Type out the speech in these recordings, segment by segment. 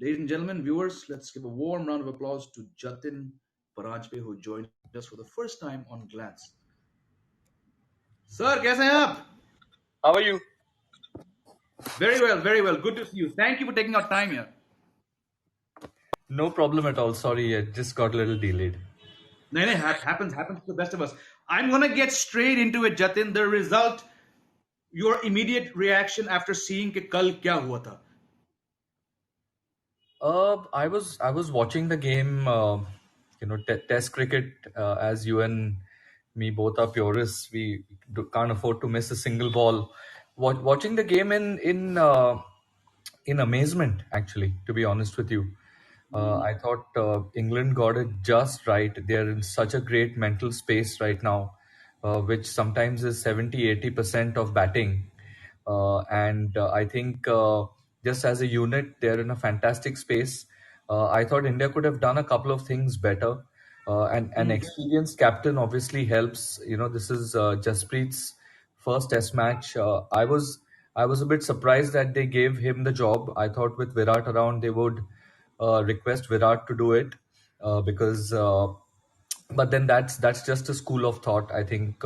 Ladies and gentlemen, viewers, let's give a warm round of applause to Jatin Paranjpe, who joined us for the first time on Glance. Sir, कैसे हैं आप? How are you? Very well, very well. Good to see you. Thank you for taking our time here. No problem at all. Sorry, I just got a little delayed. No, no, happens to the best of us. I'm gonna get straight into it, Jatin. The result, your immediate reaction after seeing कि कल क्या हुआ था? I was watching the game. Test cricket. As you and me both are purists, we can't afford to miss a single ball. Watching the game in amazement, actually, to be honest with you. I thought England got it just right. They're in such a great mental space right now, which sometimes is 70-80% of batting. And I think just as a unit, they're in a fantastic space. I thought India could have done a couple of things better. And an experienced captain obviously helps. This is Jaspreet's first Test match. I was a bit surprised that they gave him the job. I thought with Virat around, they would request Virat to do it because. But then that's just a school of thought. I think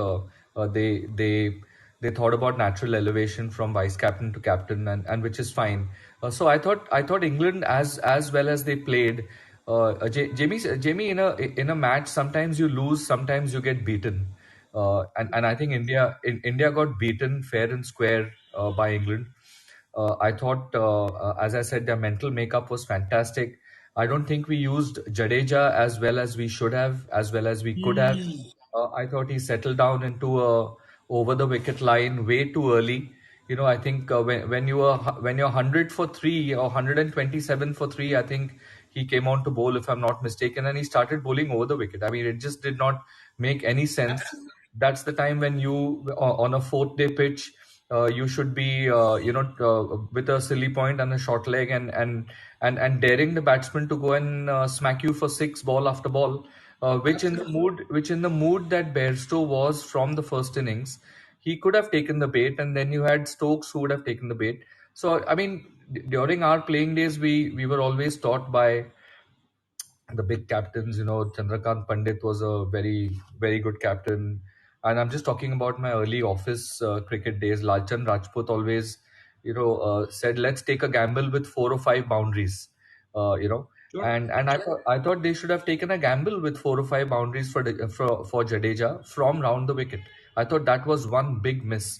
they thought about natural elevation from vice captain to captain, and which is fine. So I thought England as well as they played. Jamie, in a match, sometimes you lose, sometimes you get beaten, and I think India got beaten fair and square by England. I thought, as I said, their mental makeup was fantastic. I don't think we used Jadeja as well as we should have, as well as we could have. I thought he settled down into a over the wicket line way too early. I think when you're 100 for 3 or 127 for 3, I think he came on to bowl, if I'm not mistaken, and he started bowling over the wicket. I mean, it just did not make any sense. That's the time when you on a fourth day pitch, you should be with a silly point and a short leg, and daring the batsman to go and smack you for six ball after ball, which in the mood that Bairstow was from the first innings, he could have taken the bait, and then you had Stokes who would have taken the bait. So I mean, during our playing days, we were always taught by the big captains. Chandrakant Pandit was a very, very good captain. And I'm just talking about my early office cricket days. Lalchand Rajput always, said, let's take a gamble with four or five boundaries. Uh, you know, Sure. and I thought they should have taken a gamble with four or five boundaries for Jadeja from round the wicket. I thought that was one big miss.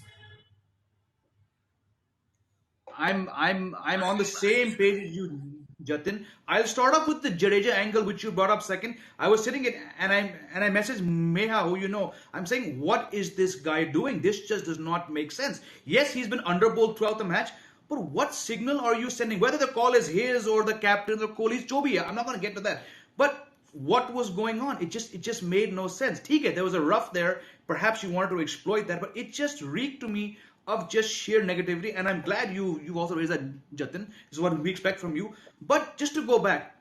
I'm on the same page as you, Jatin. I'll start off with the Jadeja angle which you brought up second. I was sitting it and I messaged Meha, who you know. I'm saying, what is this guy doing? This just does not make sense. Yes, he's been underbowled throughout the match, but what signal are you sending? Whether the call is his or the captain or Kohli's, Chobiya, I'm not going to get to that. But what was going on? It just made no sense. Okay, there was a rough there. Perhaps you wanted to exploit that, but it just reeked to me of just sheer negativity. And I'm glad you also raised that, Jatin. This is what we expect from you. But just to go back,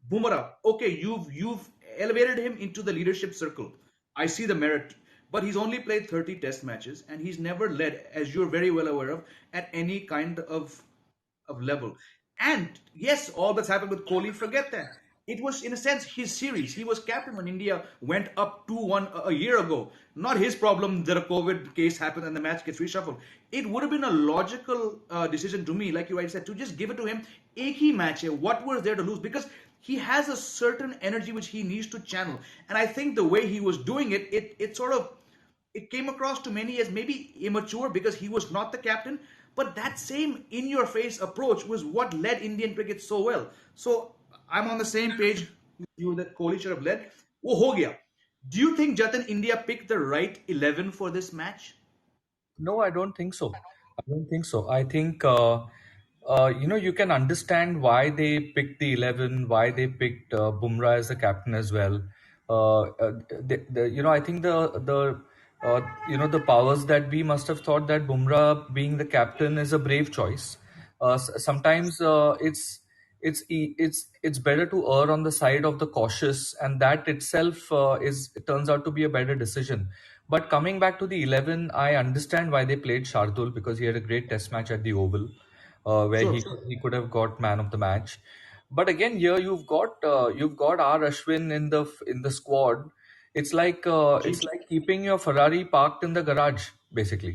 Bumrah, okay, you've elevated him into the leadership circle. I see the merit, but he's only played 30 test matches and he's never led, as you're very well aware of, at any kind of level. And yes, all that's happened with Kohli, forget that. It was, in a sense, his series. He was captain when India went up 2-1 a year ago. Not his problem that a COVID case happened and the match gets reshuffled. It would have been a logical decision to me, like you said, to just give it to him. Ek hi match hai. What was there to lose? Because he has a certain energy which he needs to channel. And I think the way he was doing it, it sort of it came across to many as maybe immature because he was not the captain. But that same in your face approach was what led Indian cricket so well. So I'm on the same page with you that Kohli should have led. Oh, ho gaya. Do you think, Jatin, India picked the right 11 for this match? No, I don't think so. I don't think so. I think you can understand why they picked the 11, why they picked Bumrah as the captain as well. I think the powers that be must have thought that Bumrah being the captain is a brave choice. Sometimes it's better to err on the side of the cautious, and that itself is it turns out to be a better decision. But coming back to the 11, I understand why they played Shardul, because he had a great test match at the Oval. where Sure. he could have got man of the match. But again, here you've got R Ashwin in the squad. It's like Ji. keeping your Ferrari parked in the garage, basically.